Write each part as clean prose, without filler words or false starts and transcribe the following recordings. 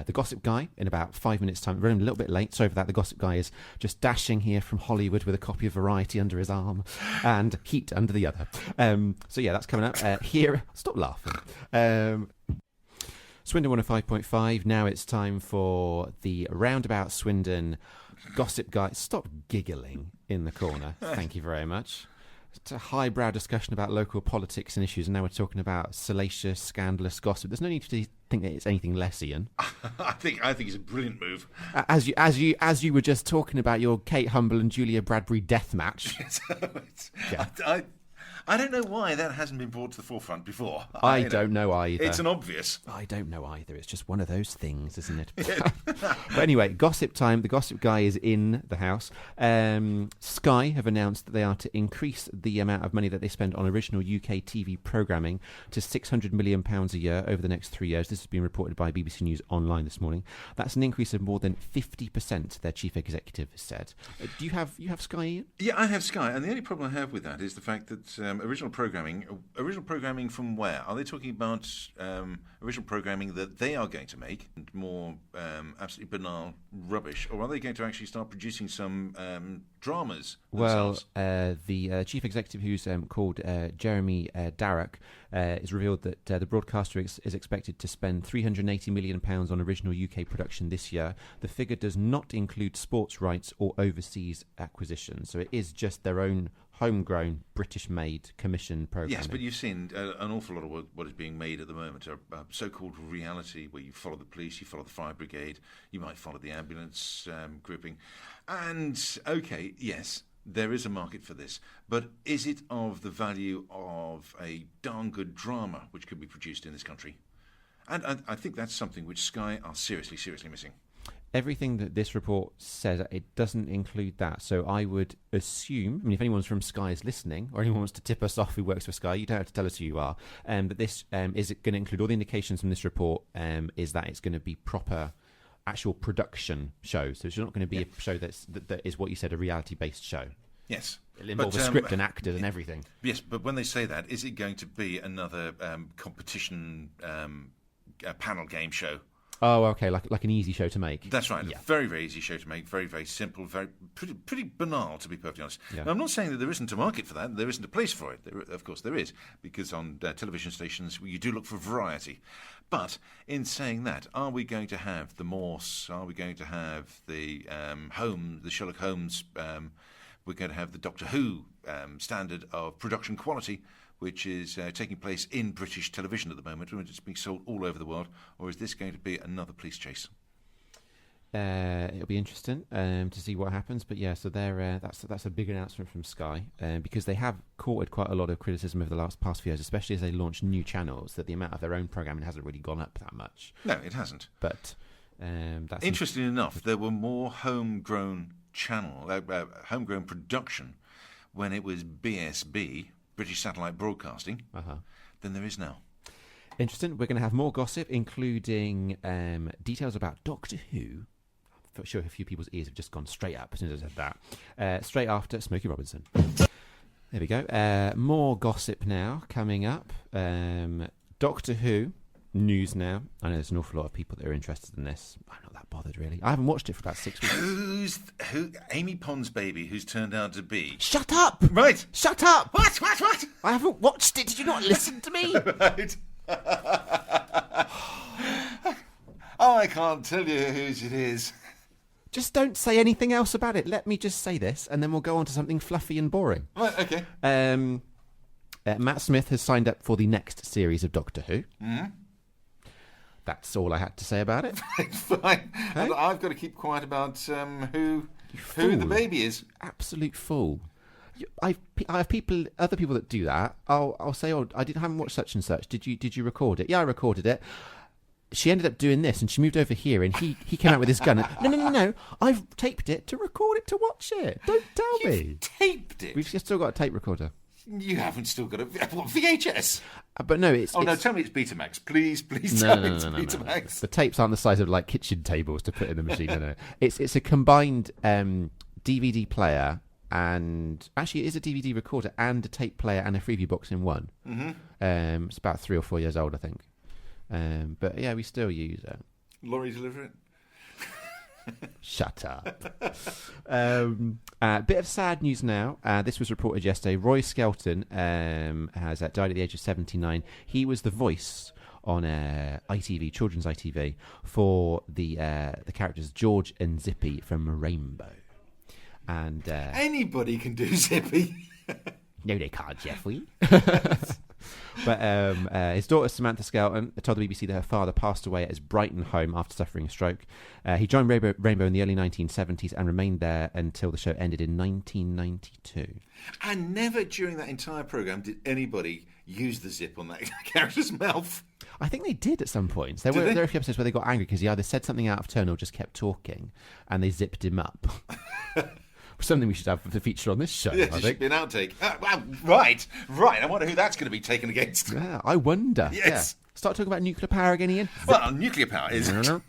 The Gossip Guy in about 5 minutes' time. Running a little bit late. Sorry for that. The Gossip Guy is just dashing here from Hollywood with a copy of Variety under his arm and Heat under the other. So yeah, that's coming up. Here, stop laughing. Swindon 105.5. Now it's time for the Roundabout Swindon Gossip Guy. Stop giggling in the corner. Thank you very much. It's a highbrow discussion about local politics and issues, and now we're talking about salacious, scandalous gossip. There's no need to think that it's anything less, Ian. I think it's a brilliant move. As you were just talking about your Kate Humble and Julia Bradbury death match. Yeah. I don't know why that hasn't been brought to the forefront before. I don't know either. It's an obvious. I don't know either. It's just one of those things, isn't it? But anyway, gossip time. The Gossip Guy is in the house. Sky have announced that they are to increase the amount of money that they spend on original UK TV programming to £600 million a year over the next 3 years. This has been reported by BBC News Online this morning. That's an increase of more than 50%, their chief executive has said. Do you have Sky, Ian? Yeah, I have Sky, and the only problem I have with that is the fact that original programming from where? Are they talking about original programming that they are going to make, and more absolutely banal rubbish, or are they going to actually start producing some dramas themselves? Well, the chief executive, who's called Jeremy Darroch, has revealed that the broadcaster is expected to spend £380 million on original UK production this year. The figure does not include sports rights or overseas acquisitions, so it is just their own homegrown, British-made commission programming. Yes, but you've seen an awful lot of what is being made at the moment are so-called reality, where you follow the police, you follow the fire brigade, you might follow the ambulance grouping. And, okay, yes, there is a market for this, but is it of the value of a darn good drama which could be produced in this country? And I think that's something which Sky are seriously, seriously missing. Everything that this report says, it doesn't include that. So I would assume, if anyone's from Sky is listening, or anyone wants to tip us off who works for Sky, you don't have to tell us who you are. But this is it going to include all the indications from this report is that it's going to be proper actual production shows. So it's not going to be a show that is what you said, a reality-based show. Yes. It'll involve a script and actors and everything. Yes, but when they say that, is it going to be another competition panel game show? Oh, okay, like an easy show to make. That's right. Yeah. A very, very easy show to make. Very, very simple. Pretty banal, to be perfectly honest. Yeah. Now, I'm not saying that there isn't a market for that. There isn't a place for it. Of course, there is, because on television stations you do look for variety. But in saying that, are we going to have the Morse? Are we going to have the the Sherlock Holmes? We're going to have the Doctor Who standard of production quality, which is taking place in British television at the moment, and it's being sold all over the world, or is this going to be another police chase? It'll be interesting to see what happens, but yeah, so that's a big announcement from Sky, because they have courted quite a lot of criticism over the past few years, especially as they launch new channels, that the amount of their own programming hasn't really gone up that much. No, it hasn't. But that's interesting enough, there were more homegrown homegrown production when it was BSB, British Satellite Broadcasting, than there is now. Interesting. We're going to have more gossip, including details about Doctor Who. I'm sure a few people's ears have just gone straight up as soon as I said that. Straight after Smokey Robinson. There we go. More gossip now coming up. Doctor Who news now. I know there's an awful lot of people that are interested in this. I'm not that bothered, really. I haven't watched it for about 6 weeks. Who? Amy Pond's baby, who's turned out to be... Shut up! Right! Shut up! What? I haven't watched it. Did you not listen to me? Right. Oh, I can't tell you whose it is. Just don't say anything else about it. Let me just say this, and then we'll go on to something fluffy and boring. Right, okay. Matt Smith has signed up for the next series of Doctor Who. Mm-hmm. That's all I had to say about it. Fine. Hey? And I've got to keep quiet about who the baby is. Absolute fool. I have other people that do that. I'll say, oh, haven't watched such and such. Did you record it? Yeah, I recorded it. She ended up doing this, and she moved over here, and he came out with his gun. And, no, I've taped it to record it to watch it. Don't tell me. Taped it? We've still got a tape recorder. You haven't still got a VHS? But no, it's... no, tell me it's Betamax. Please tell me it's Betamax. The tapes aren't the size of, like, kitchen tables to put in the machine. No. It's a combined DVD player, and... Actually, it is a DVD recorder and a tape player and a freeview box in one. Mm-hmm. It's about 3 or 4 years old, I think. But, yeah, we still use it. Lorry deliver it. Shut up. Bit of sad news now. This was reported yesterday. Roy Skelton has died at the age of 79. He was the voice on ITV, children's ITV, for the characters George and Zippy from Rainbow. And anybody can do Zippy. No, they can't, Jeffrey. But his daughter Samantha Skelton told the BBC that her father passed away at his Brighton home after suffering a stroke. He joined Rainbow in the early 1970s and remained there until the show ended in 1992. And never during that entire programme did anybody use the zip on that character's mouth. I think they did at some points. There were a few episodes where they got angry because he either said something out of turn or just kept talking, and they zipped him up. Something we should have the feature on this show. Yeah, I think. Should be an outtake. Right. I wonder who that's going to be taken against. Yeah, I wonder. Yes. Yeah. Start talking about nuclear power again, Ian. Well, nuclear power is. So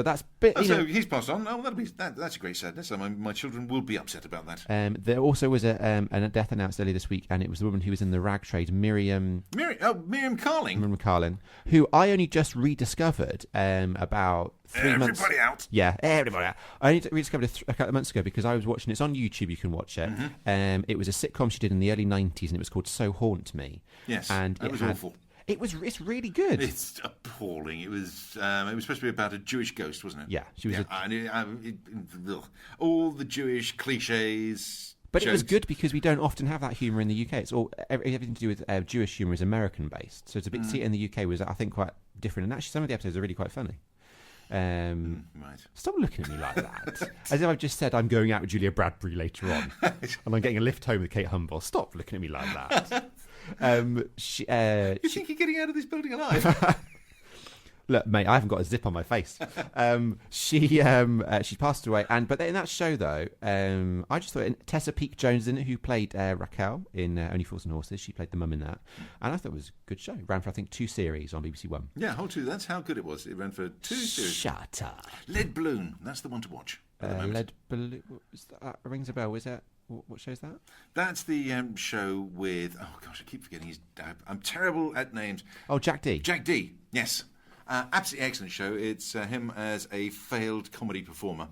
that's bit. So he's passed on. Oh, that's a great sadness. My children will be upset about that. There also was a death announced earlier this week, and it was the woman who was in the rag trade, Miriam Carling. Miriam Carlin, who I only just rediscovered about 3 months. Everybody out. Yeah, everybody out. I only rediscovered a couple of months ago because I was watching. It's on YouTube. You can watch it. Mm-hmm. It was a sitcom she did in the early 90s, and it was called So Haunt Me. Yes, and it was awful. It's really good. It's appalling. It was supposed to be about a Jewish ghost, wasn't it? Yeah, she was. All the Jewish cliches. But it was good because we don't often have that humour in the UK. It's all everything to do with Jewish humour is American based, so to see it in the UK was, I think, quite different. And actually, some of the episodes are really quite funny. Right. Stop looking at me like that. As if I've just said I'm going out with Julia Bradbury later on, and I'm getting a lift home with Kate Humble. Stop looking at me like that. You think you're getting out of this building alive? Look, mate, I haven't got a zip on my face. She passed away, but in that show though, I just thought Tessa Peake Jones in it, who played Raquel in Only Fools and Horses. She played the mum in that, and I thought it was a good show. It ran for I think 2 series on BBC One. Yeah, whole 2. That's how good it was. It ran for 2 series. Shut up. Lead Balloon. That's the one to watch. Lead Balloon. That rings a bell. Is that? What show is that? That's the show with. Oh gosh, I keep forgetting his dad. I'm terrible at names. Oh, Jack D. Jack D. Yes. Absolutely excellent show. It's him as a failed comedy performer,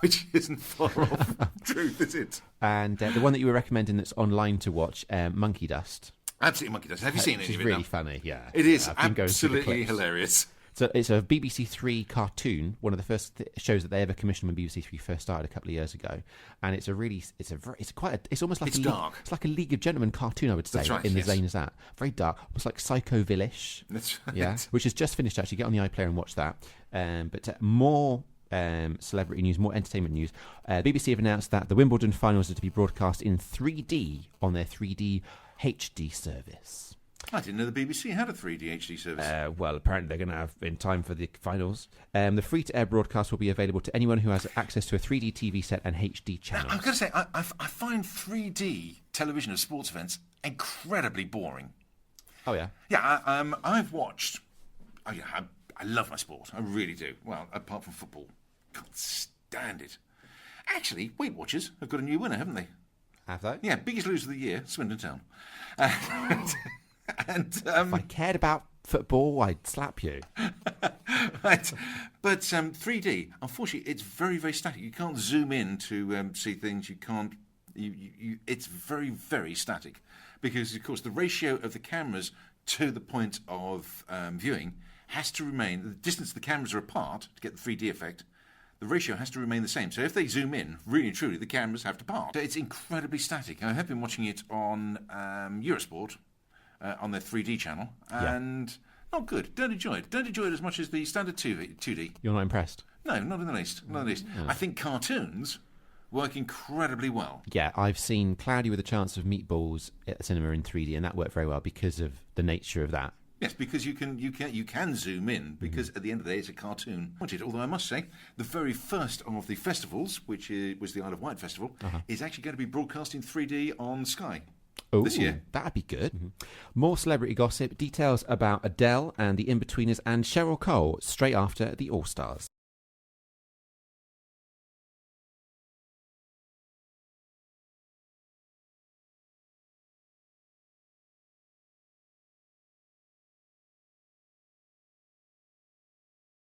which isn't far off truth, is it? And the one that you were recommending that's online to watch, Monkey Dust. Absolutely Monkey Dust. Have you seen it? It's really funny, yeah. It is absolutely hilarious. So it's a BBC Three cartoon, one of the first shows that they ever commissioned when BBC Three first started a couple of years ago, and it's almost like dark. It's like a League of Gentlemen cartoon, I would say, right, in the vein as that. Very dark, almost like Psycho-Villish. That's right. Yeah, which has just finished actually. Get on the iPlayer and watch that. But more celebrity news, more entertainment news. BBC have announced that the Wimbledon finals are to be broadcast in 3D on their 3D HD service. I didn't know the BBC had a 3D HD service. Well, apparently they're going to have in time for the finals. The free-to-air broadcast will be available to anyone who has access to a 3D TV set and HD channels. Now, I've got to say, I find 3D television of sports events incredibly boring. Oh, yeah? Yeah, I've watched... Oh, yeah, I love my sport. I really do. Well, apart from football. Can't stand it. Actually, Weight Watchers have got a new winner, haven't they? Have they? Yeah, biggest loser of the year, Swindon Town. And if I cared about football, I'd slap you. Right. But 3D, unfortunately, it's very, very static. You can't zoom in to see things. You can't... it's very, very static. Because, of course, the ratio of the cameras to the point of viewing has to remain... The distance the cameras are apart to get the 3D effect, the ratio has to remain the same. So if they zoom in, really and truly, the cameras have to part. It's incredibly static. I have been watching it on Eurosport, on their 3D channel, and not good. Don't enjoy it. Don't enjoy it as much as the standard 2D. You're not impressed? No, not in the least. Not in the least. Yeah. I think cartoons work incredibly well. Yeah, I've seen Cloudy with a Chance of Meatballs at the cinema in 3D, and that worked very well because of the nature of that. Yes, because you can zoom in, because at the end of the day it's a cartoon. Although I must say, the very first of the festivals, which was the Isle of Wight Festival, is actually going to be broadcast in 3D on Sky. This year. That'd be good. Mm-hmm. More celebrity gossip, details about Adele and the In-Betweeners, and Cheryl Cole straight after the All-Stars.